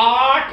8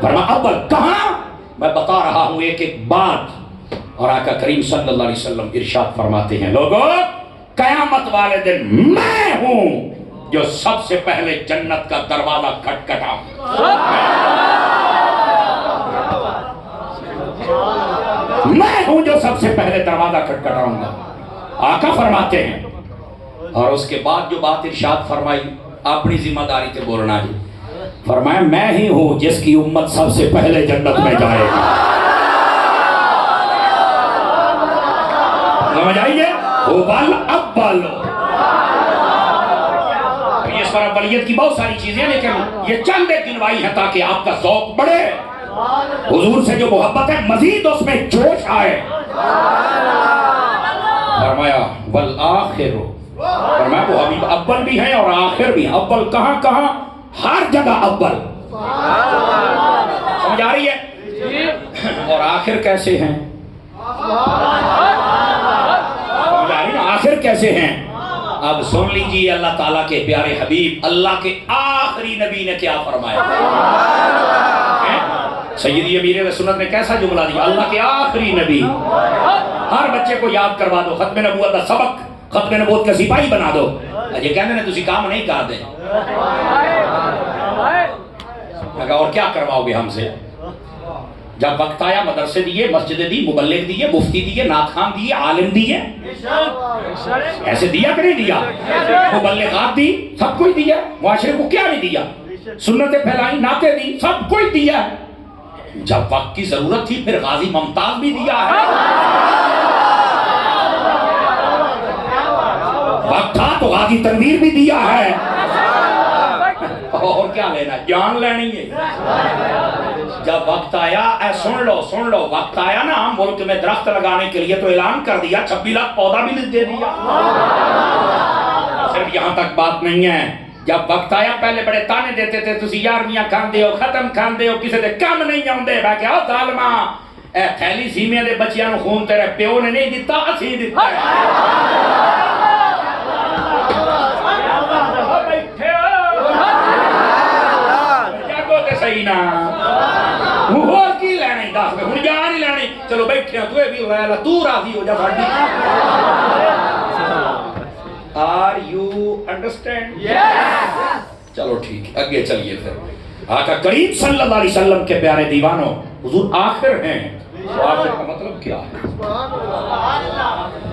فرمایا اول کہاں؟ میں بتا رہا ہوں ایک ایک بات. اور آقا کریم صلی اللہ علیہ وسلم ارشاد فرماتے ہیں لوگوں قیامت والے دن میں ہوں جو سب سے پہلے جنت کا دروازہ کھٹکھٹاؤں. میں ہوں جو سب سے پہلے دروازہ کھٹکھٹاؤں گا. آقا فرماتے ہیں اور اس کے بعد جو بات ارشاد فرمائی اپنی ذمہ داری سے بولنا جی. فرمایا میں ہی ہوں جس کی امت سب سے پہلے جنت میں جائے گی. سمجھ آئیے اول اول. اس پر اولیت کی بہت ساری چیزیں لیکن یہ چند ایک گنوائی ہے تاکہ آپ کا ذوق بڑھے. حضور سے جو محبت ہے مزید اس میں جوش آئے. فرمایا والآخر. فرمایا وہ حبیب اول بھی ہیں اور آخر بھی ہیں. اول کہاں کہاں؟ ہر جگہ اول. سمجھ آ رہی ہے؟ اور آخر کیسے ہیں؟ سمجھ آ رہی ہے؟ آخر کیسے ہیں؟ اب سن لیجیے اللہ تعالیٰ کے پیارے حبیب اللہ کے آخری نبی نے کیا فرمایا. سیدی امیر سنت نے کیسا جملہ دیا. اللہ کے آخری نبی. ہر بچے کو یاد کروا دو ختم نبوت کا سبق. ختم نبوت کا سپاہی بنا دو. یہ کہنے نے تسی کام نہیں کر دیں. اور کیا کرواؤ گے ہم سے؟ جب وقت آیا مدرسے دیے مسجد دی مبلغ دیے مفتی دیے نعت خوان دیے عالم دیے. ایسے دیا کہ نہیں دیا؟ مبلغات دی سب کچھ دیا. معاشرے کو کیا نہیں دیا؟ سنتیں پھیلائی نعتیں دی سب کچھ دیا. جب وقت کی ضرورت تھی پھر غازی ممتاز بھی دیا ہے. وقت تھا تو غازی تنویر بھی دیا ہے. اور کیا لینا؟ جان لینی ہے. جب وقت آیا سن لو وقت آیا نا ملک میں درخت لگانے کے لیے تو اعلان کر دیا 26 لاکھ پودا بھی دے دیا. صرف یہاں تک بات نہیں ہے. جب وقت آیا پہلے بڑے تانے دیتے تھے تسی 11ویں کھاندے ہو ختم کھاندے ہو کسی دے کم نہیں آؤندے. میں کہا ظالما اے تھیلی سیمیاں دے بچیاں نو خون تیرے پیو نے نہیں دیتا اسی دیتا ہے. صحیح نا اور کی لینی دس میں ہوں جان ہی لینی. چلو بیٹھے ہیں تو بھی لے لا تو راضی ہو جا. Are you understand? چلو ٹھیک اگے چلیے پھر. آقا کریم صلی اللہ علیہ وسلم کے پیارے دیوانوں حضور آخر ہیں. آخر کا مطلب کیا ہے؟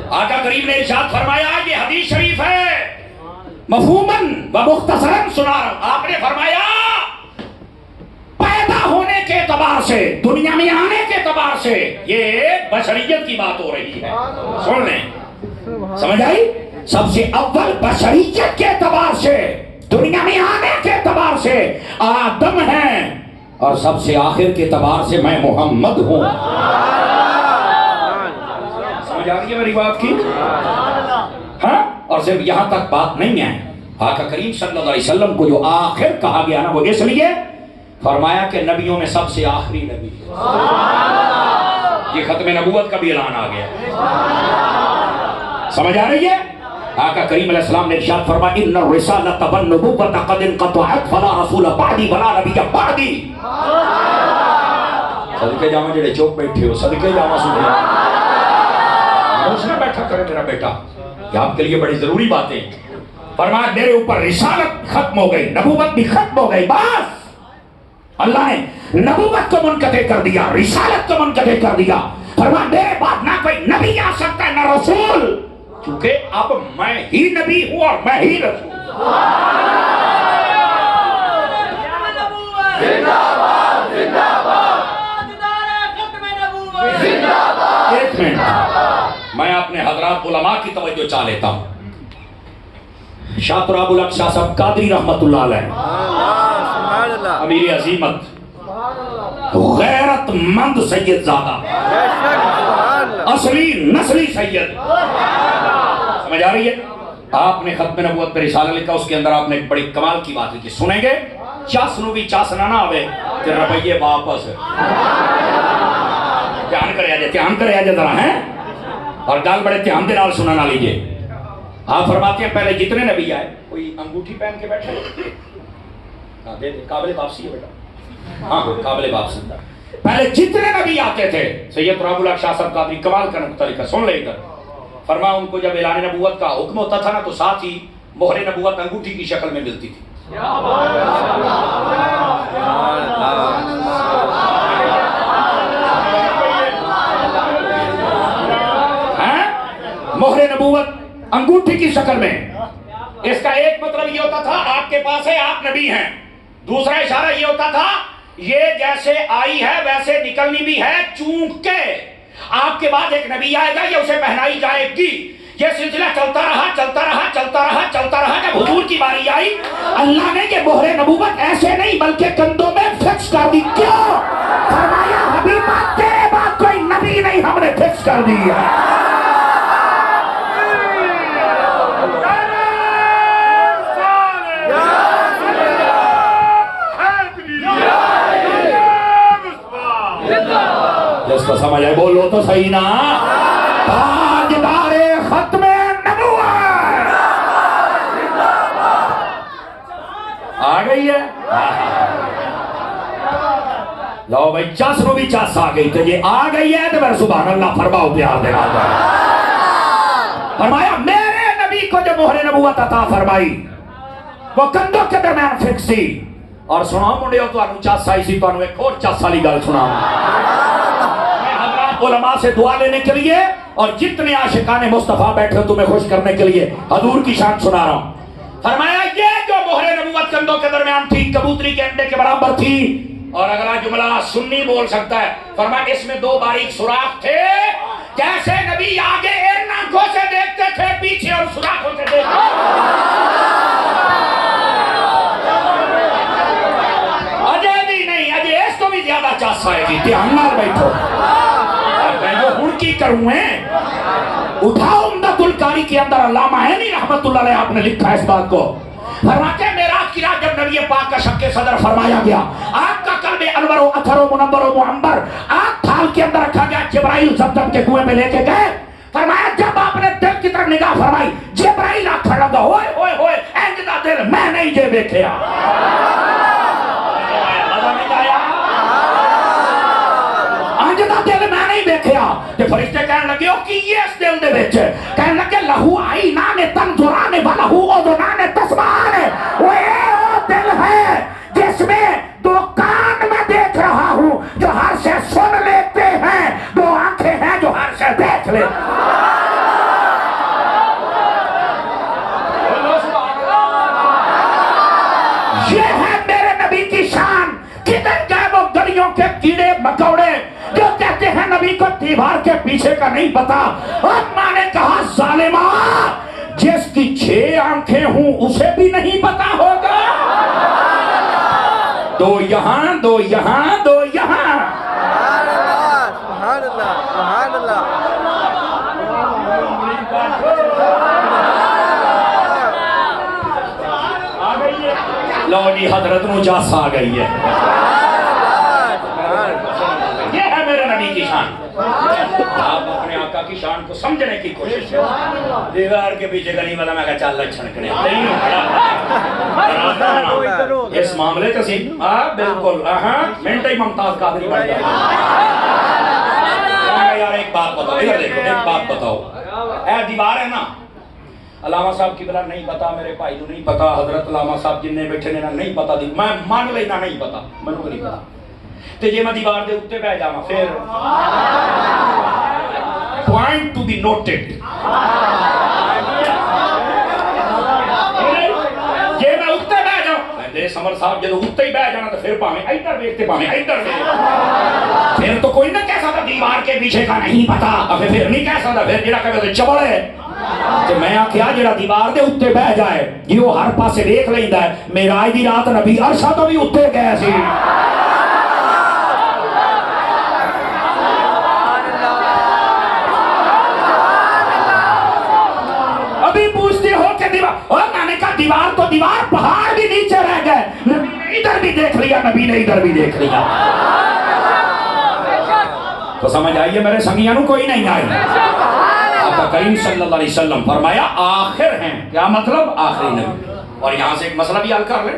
آقا کریم نے ارشاد فرمایا یہ حدیث شریف ہے مفہوماً و مختصراً سنا رہا ہوں. آپ نے فرمایا پیدا ہونے کے اعتبار سے دنیا میں آنے کے اعتبار سے یہ بشریت کی بات ہو رہی ہے. سن لیں سمجھ آئی؟ سب سے اول بشریت کے اعتبار سے دنیا میں آنے کے اعتبار سے آدم ہیں اور سب سے آخر کے اعتبار سے میں محمد ہوں. سمجھ آ رہی ہے میری بات کی؟ ہاں. اور صرف یہاں تک بات نہیں ہے. آقا کریم صلی اللہ علیہ وسلم کو جو آخر کہا گیا نا وہ اس لیے فرمایا کہ نبیوں میں سب سے آخری نبی. یہ ختم نبوت کا بھی اعلان آ گیا. سمجھ آ رہی ہے؟ آقا کریم علیہ السلام نے ارشاد فرمایا ان الرسالۃ والنبوۃ قد انقطعت فلا رسول بعدی ولا نبی بعدی. صدقے جاواں جڑے چوک بیٹھے ہو صدقے جاواں سنو. اس نے بیٹھا کرے میرا بیٹا یہ آپ کے لیے بڑی ضروری باتیں. فرمایا میرے اوپر رسالت ختم ہو گئی نبوت بھی ختم ہو گئی. بس اللہ نے نبوت کو منقطع کر دیا رسالت کو منقطع کر دیا. فرمایا میرے بعد نہ کوئی نبی آ سکتا ہے نہ رسول کیونکہ اب میں ہی نبی ہوں اور میں ہی رسول. ایک منٹ میں اپنے حضرات علماء کی توجہ چاہ لیتا ہوں. شاہ تراب الحق شاہ صاحب قادری رحمت اللہ علیہ امیر عظیمت غیرت مند سید زادہ اصلی نسلی سید. سمجھ آ رہی ہے؟ آپ نے ختم نبوت پر رسالہ لکھا اس کے اندر آپ نے ایک بڑی کمال کی بات لکھی. سنیں گے چاس نو بھی چاس نہ آوے کہ رویے واپس دھیان کرے آجے ذرا ہیں اور گال بڑے دھیان دے نال سننا نہ لیجئے. آپ فرماتے ہیں پہلے جتنے نبی آئے کوئی انگوٹھی پہن کے بیٹھے دے دے قابل واپسی ہے بیٹا ہاں قابل بات سنتا. پہلے جتنے نبی آتے تھے سید رحم اللہ شاہ صاحب قادری کمال کا طریقہ سن لے ادھر. فرمایا ان کو جب اعلان نبوت کا حکم ہوتا تھا نا تو ساتھ ہی مہر نبوت انگوٹھی کی شکل میں ملتی تھی. مہر نبوت انگوٹھی کی شکل میں. اس کا ایک مطلب یہ ہوتا تھا آپ کے پاس ہے آپ نبی ہیں. دوسرا اشارہ یہ ہوتا تھا یہ جیسے آئی ہے ویسے نکلنی بھی ہے چونکہ آپ کے بعد ایک نبی آئے گا یہ اسے پہنائی جائے گی. یہ سلسلہ چلتا رہا چلتا رہا چلتا رہا چلتا رہا. جب حضور کی باری آئی اللہ نے یہ مہر نبوت ایسے نہیں بلکہ کندھوں میں فکس کر دی. کیوں؟ فرمایا حبیبہ تیرے بعد کوئی نبی نہیں ہم نے فکس کر دی ہے. جس کو سمجھ آئے بولو تو صحیح نا. تاجدار ختم نبوت آ گئی ہے. لو بھائی چس نو بھی چس آ گئی تو یہ آ گئی ہے تو میرے سبحان اللہ فرماؤ پیار دینا. فرمایا میرے نبی کو جو مہر نبوت عطا فرمائی وہ کندھوں کے درمیان فکس تھی. اور سنا منڈیو تو انو چس آئی سی تو انو ایک اور چس والی گل سنا. علماء سے دعا لینے کے لیے اور جتنے عاشقان مصطفیٰ بیٹھے تمہیں خوش کرنے کے لیے حضور کی شان سنا رہا ہوں. فرمایا یہ جو مہر نبوت کندھوں کے درمیان تھی کبوتری کے انڈے کے برابر تھی. اور اگلا جملہ سنی بول سکتا ہے. فرمایا اس میں دو باریک سوراخ تھے جیسے نبی آگے ان آنکھوں سے دیکھتے تھے پیچھے اور سوراخوں سے دیکھتے اجے بھی نہیں اجے اس کو بھی زیادہ چاس آئے گی. دھیان نال بیٹھو کی کروں ہیں. اٹھاؤ عمدۃ القاری کے اندر علامہ عینی رحمت اللہ علیہ آپ نے لکھا ہے اس بات کو. فرماتے ہیں معراج کی رات جب نبی پاک کا شق صدر فرمایا گیا آپ کا قلب انور و اطہر و منور و معمر آپ تھال کے اندر رکھا گیا. جبرائیل زمزم کے کنویں میں لے کے گئے. فرمایا جب آپ نے دل کی طرف نگاہ فرمائی جبرائیل آکھن لگا ہوئے ہوئے ہوئے انج دا دل میں نہیں جے دیکھیا. دل میں نہیں دیکھیا. کہ فرشتے کہنے لگے ہو کہ یہ اس دل دے وچ کہنے لگے لہو عینان تنظران و لہو اذنان تسمعان. وہ دل ہے جس میں دو کان میں دیکھ رہا ہوں جو ہر سے سن لیتے ہیں, دو آنکھیں ہیں جو ہر سے دیکھ لیتے ہیں. یہ ہے میرے نبی کی شان. کدھر گئے وہ گلیوں کے کیڑے مکوڑے جو کہتے ہیں نبی کو دیوار کے پیچھے کا نہیں پتا. اماں نے کہا ظالمہ جس کی 6 آنکھیں ہوں اسے بھی نہیں پتا ہوگا. دو یہاں دو یہاں دو یہاں. سبحان اللہ سبحان اللہ. لو جی حضرت مجاس آ گئی ہے. یہ ہے میرے نبی کی شان. آپ اپنے آقا کی شان کو سمجھنے کی کوشش کریں. دیوار کے پیچھے گلی والا میں کہا چل چھڑکنے اس معاملے کا سی بالکل منٹ ہی ممتاز قادری بن جائے. یار ایک بات بتاؤ ادھر دیکھو ایک بات بتاؤ. اے دیوار ہے نا علامہ صاحب کی بلا نہیں پتا میرے بھائی کو نہیں پتا حضرت علامہ صاحب جننے بیٹھے نے نہیں پتا دی میں مان لینا نہیں پتا میں کو نہیں پتا. تے جے میں دیوار دے اوتے بیٹھ جاواں پھر پوائنٹ ٹو بی نوٹڈ. جے میں اوتے بیٹھ جاواں دے سمر صاحب جے اوتے ہی بیٹھ جانا تو پھر پاویں ادھر دیکھتے پاویں ادھر دیکھ پھر تو کوئی نہ کہہ سکتا دیوار کے پیچھے کا نہیں پتا. اب پھر نہیں کہہ سکتا پھر جڑا کہے چبڑ ہے. کہ میں آکھیا جڑا دیوار دے اوتے بیٹھ جائے جی وہ ہر پاسے دیکھ لیندا ہے. معراج دی رات نبی عرشاں تو بھی اوتے گئے سی. ابھی پوچھتے ہو کہ دیوار اور میں نے کہا دیوار تو دیوار پہاڑ بھی نیچے رہ گئے. نبی نے ادھر بھی دیکھ لیا نبی نے ادھر بھی دیکھ لیا. تو سمجھ آئیے میرے سنگیاں نو کوئی نہیں آئی. آقا کریم صلی اللہ علیہ وسلم فرمایا آخر ہیں. کیا مطلب آخری نبی. اور یہاں سے ایک مسئلہ بھی حل کر لیں.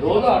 2000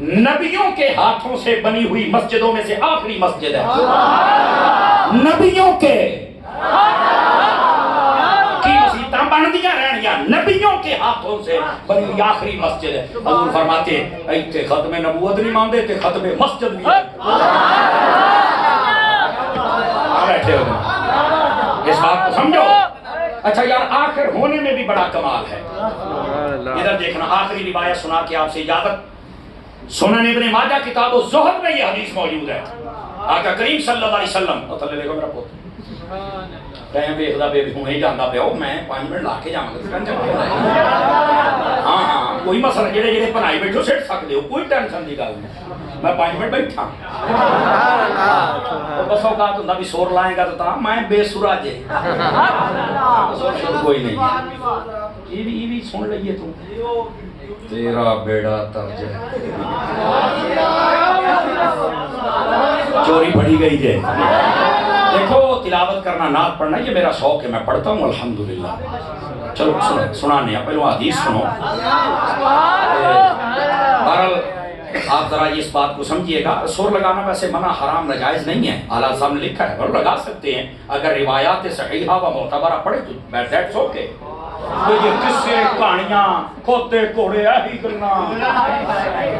نبیوں کے ہاتھوں سے بنی ہوئی مسجدوں میں سے آخری مسجد ہے، نبیوں کے کی مسیتاں بن دیا رہنیاں، نبیوں کے ہاتھوں سے بنی ہوئی آخری مسجد ہے۔ حضور فرماتے ایتھے ختم نبوت نہیں ماندے تے ختم مسجد بھی بیٹھے ہو۔ اس بات کو سمجھو۔ اچھا یار آخر ہونے میں بھی بڑا کمال ہے۔ ادھر دیکھنا آخری روایت سنا کے آپ سے اجازت۔ سنن ابن ماجہ کتاب الزہد میں یہ حدیث موجود ہے۔ آقا کریم صلی اللہ علیہ وسلم تھلے دیکھو میرا پوت کہیں بیخدا بے بھی ہوں ہی جاندہ پہ ہو، میں 5 منٹ لا کے جاؤں گا۔ ہاں ہاں کوئی مسئلہ جڑے جڑے پنائی بیٹھو سیٹ سکتے ہو، کوئی ٹینشن دی گل نہیں، میں 5 منٹ بیٹھا بس اوقات ہوں بھی سور لائیں گا تو میں بے سورا جے کوئی نہیں۔ یہ بھی سن لئیے تم تیرا بیڑا ترجے چوری پڑھی گئی جے۔ دیکھو تلاوت کرنا نعت پڑھنا یہ میرا شوق ہے، میں پڑھتا ہوں الحمدللہ۔ چلو سنانے ہیں، پہلو حدیث سنو۔ بہرحال آپ ذرا اس بات کو سمجھیے گا، سور لگانا ویسے منع حرام ناجائز نہیں ہے، اعلیٰ صاحب نے لکھا ہے اور لگا سکتے ہیں اگر روایات صحیحہ و معتبرہ پڑھے تو دیٹس اوکے۔ تو یہ قصے کہانیاں کھوتے کوڑے ایہی کرنا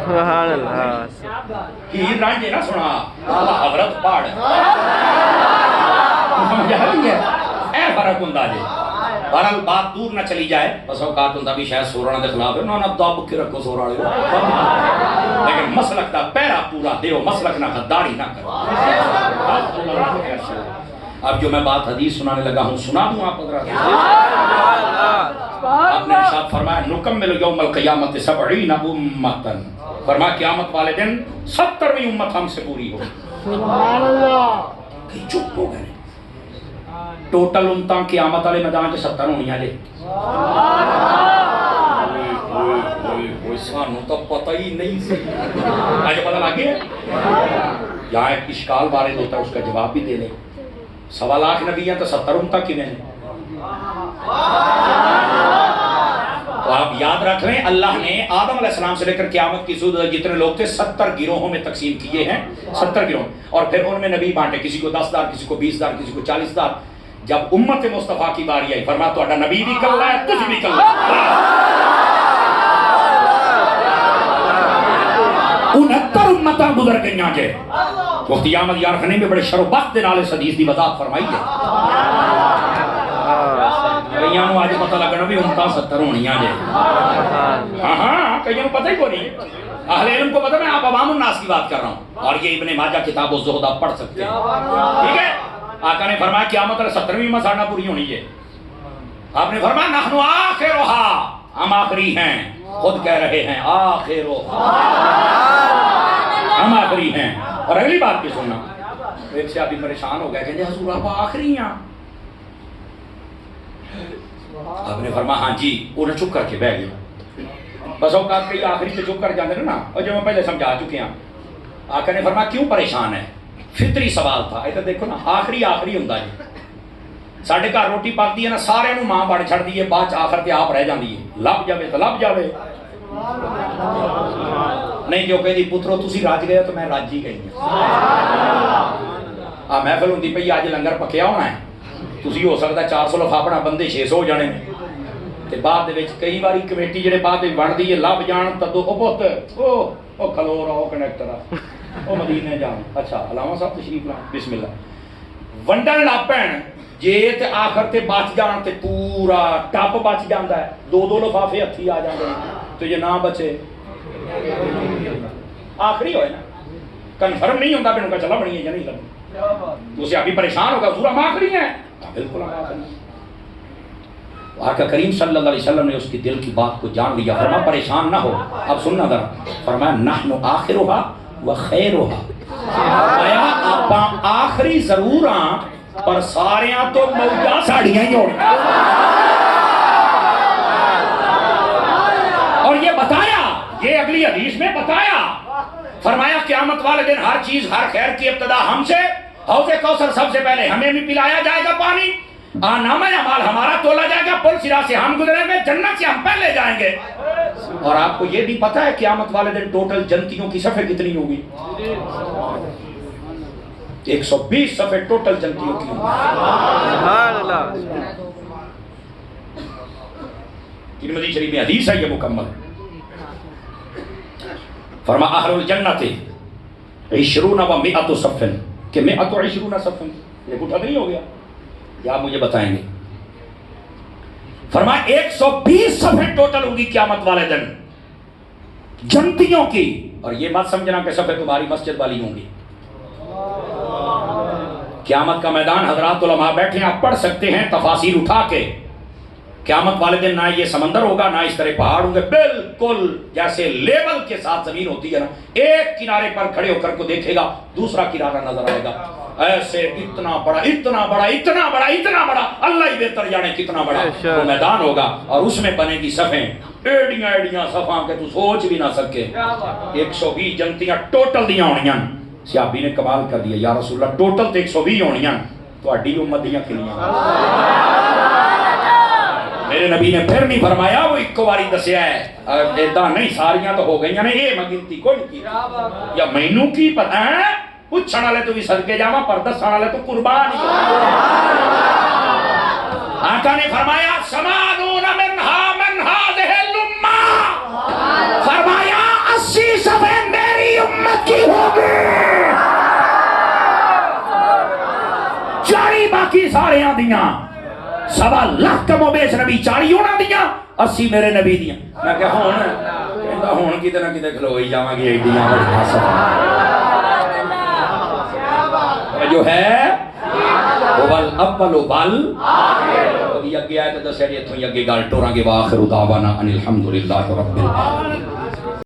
سبحان اللہ ہیر رانجے نہ سنا اللہ حضرت پاڑ سمجھا نہیں ہے اے فرق ہندہ جے۔ بہرحال بات دور نہ چلی جائے، بس اوقات ہندہ بھی شاید سورانا دے خلاف ہے، نہ دب کے رکھو سورانے لیکن مسلک دا پیرا پورا دیو، مسلک نہ غداری نہ کرو۔ اب جو میں بات حدیث سنانے لگا ہوں سنا دوں آپ حضرات۔ آپ نے ارشاد فرمایا نکمل یوم القیامت 70 امتن، فرمایا قیامت والے دن 70ویں امت ہم سے پوری ہو۔ سبحان اللہ کہ چپ ہو گئے ٹوٹل امتاں قیامت والے میدان کے 70 ہونی آجے۔ سانوں تو پتہ ہی نہیں سی آج پتہ لگے یہاں ایک اشکال وارد ہوتا ہے، اس کا جواب بھی دے لیں۔ 1.25 لاکھ نبی ہیں تو 70 امتاں کیویں ہیں؟ تو آپ یاد رکھ لیں اللہ نے آدم علیہ السلام سے لے کر قیامت کی سود جتنے لوگ تھے 70 گروہوں میں تقسیم کیے ہیں، 70 گروہ، اور پھر ان میں نبی بانٹے، کسی کو 10 دار، کسی کو 20 دار، کسی کو 40 دار۔ جب امت مصطفیٰ کی باری آئی فرمایا تو نبی بھی کل ہے تجھ بھی کل ہے، 69 امتاں گزر گئیاں جے۔ مفتی احمد یارخانی میں بڑے شر و بخت دے نال اس حدیث دی وضاحت فرمائی ہے۔ کئیاں نوں آج پتہ لگنا بھی امتاں 70 ہونیاں جے۔ ہاں ہاں کئیاں نوں پتہ ہی کوئی نہیں، اہل علم کو پتہ، میں آپ عوام الناس کی بات کر رہا ہوں، اور یہ ابن ماجہ کتاب الزہد آپ پڑھ سکتے ہیں، ٹھیک ہے۔ آقا نے فرمایا قیامت 70ویں امت ساڑھنا پوری ہونی ہے۔ آپ نے فرمایا نحن آخرها، ہم آخری ہیں، خود کہہ رہے ہیں آخرها، ہم آخری ہیں۔ اور اگلی بات بھی سننا، ایک سے آدمی پریشان ہو گیا کہ حضور آپ آخری ہیں۔ آپ نے فرمایا ہاں جی، انہیں چپ کر کے بیٹھ گیا۔ بس اوقات کئی آخری سے چپ کر جاتے ہیں نا، اور جو میں پہلے سمجھا چکے ہیں۔ آقا نے فرمایا کیوں پریشان ہے؟ فطری سوال تھا۔ ادھر دیکھو نا آخری ہوندا ہے، ساڈے گھر روٹی پکتی ہے نا سارے نوں ماں بڑ چھڑدی ہے، بعد آخر تے آپ رہ جاندی ہے، لب جاوے تو لب جاوے نہیں جو کہندی پترو تسی رج گئے تو میں رج ہی گئی ہوں۔ محفل ہوندی پئی اج لنگر پکیا ہونا ہے، تسی ہو سکتا 400 لفافڑا بندے 600 ہو جانے نے، تے بعد دے وچ کئی واری کمیٹی جڑے بعد وچ بندی ہے لب جان تدو او پت او کھلو رہو کنیکٹر او مدینے جان، اچھا علامہ صاحب تشریف لائیں، بسم اللہ ونڈن لگ پین جے تے آخر تے بچ جان تے پورا ٹپ بچ جاندا ہے، 2 لفافے ہتھی آ جاندے تو یہ نہ بچے آخری ہوئے نا، کنفرم نہیں ہوتا بینوں کا چلا بنی ہے یا نہیں لگی، تو اسے ابھی پریشان ہوگا حضور ہم آخری ہیں، بالکل ہم آخری ہیں۔ آقا کریم صلی اللہ علیہ وسلم نے اس کی دل کی بات کو جان لیا، فرمایا پریشان نہ ہو، اب سننا ذرا، فرمایا نحن آخرها و خیرها، فرمایا آپ آخری ضرور ہاں پر ساریاں تو موجہ ساڑیاں ہی ہوڑی، اور یہ بتایا، یہ اگلی حدیث میں بتایا، فرمایا قیامت والے دن ہر چیز ہر خیر کی ابتدا ہم سے، حوض کوثر سب سے پہلے ہمیں بھی پلایا جائے گا پانی، نامہ اعمال ہمارا تولا جائے گا، پل صراط سے ہم گزریں گے، جنت سے ہم پہلے جائیں گے، اور آپ کو یہ بھی پتا ہے قیامت والے دن ٹوٹل جنتیوں کی صفحے کتنی ہوگی؟ 120 صفحے ٹوٹل جنتیوں کی ہوگی۔ ترمذی شریف میں حدیث ہے یہ مکمل، فرما اہل الجنت 20 و 100 صفن کہ 120 صفن، یہ اٹھا نہیں ہو گیا؟ یا آپ مجھے بتائیں گے؟ فرما 120 صفحے ٹوٹل ہوں گی قیامت والے دن جنتیوں کی، اور یہ مت سمجھنا کہ صفحے تمہاری مسجد والی ہوں گی۔ قیامت کا میدان حضرات علماء بیٹھے ہیں، آپ پڑھ سکتے ہیں تفاسیر اٹھا کے۔ قیامت والے دن نہ یہ سمندر ہوگا، نہ اس طرح پہاڑ ہوں گے، بالکل جیسے لیول کے ساتھ زمین ہوتی ہے نا، ایک کنارے پر کھڑے ہو کر کو دیکھے گا دوسرا کنارہ نظر آئے گا، ایسے اتنا بڑا اتنا بڑا اتنا بڑا اتنا بڑا، اللہ ہی بہتر جانے کتنا بڑا وہ میدان ہوگا، اور اس میں بنے گی صفیں ایڑیاں ایڑیاں صفاں کے تو سوچ بھی نہ سکے۔ 120 جنتیاں ٹوٹل دیاں ہونیاں۔ صحابی نے کمال کر دیا، یا رسول اللہ ٹوٹل تو 120 ہونیاں، تو اڈی امت دیاں کھلیاں۔ میرے نبی نے پھر نہیں فرمایا وہ ایک باری دسیا ہے ایداں نہیں ساریاں تو ہو گئیاں نے، یہ میں گنتی کوئی کی یا مینوں کی پتہ ہے، پوچھن والے تو بھی صدقے جاواں پر دسن والے تو قربان ہی۔ آقا نے فرمایا سمانون منہا من ہذہ الامہ، فرمایا 80 صفحے میری امت کی ہوگی، 40 باقی سارے دیاں، 1.25 لاکھ کم و بیش نبی 40 ہونا دیاں، 80 میرے نبی دیاں۔ میں کہ ہون کتے نہ کتے کھلوئی جاواں گی ایڈیاں بڑھا سکتا جو ہے وَالْأَوَّلُ وَالْآخِرُ۔ ابھی اگے آئے تو دس ایڈی اتھوں ہی اگے گال ٹوراں گے وَآخِرُ دَعْوَانَا أَنِ الْحَمْدُ لِلَّهِ رَبِّ الْعَالَمِينَ۔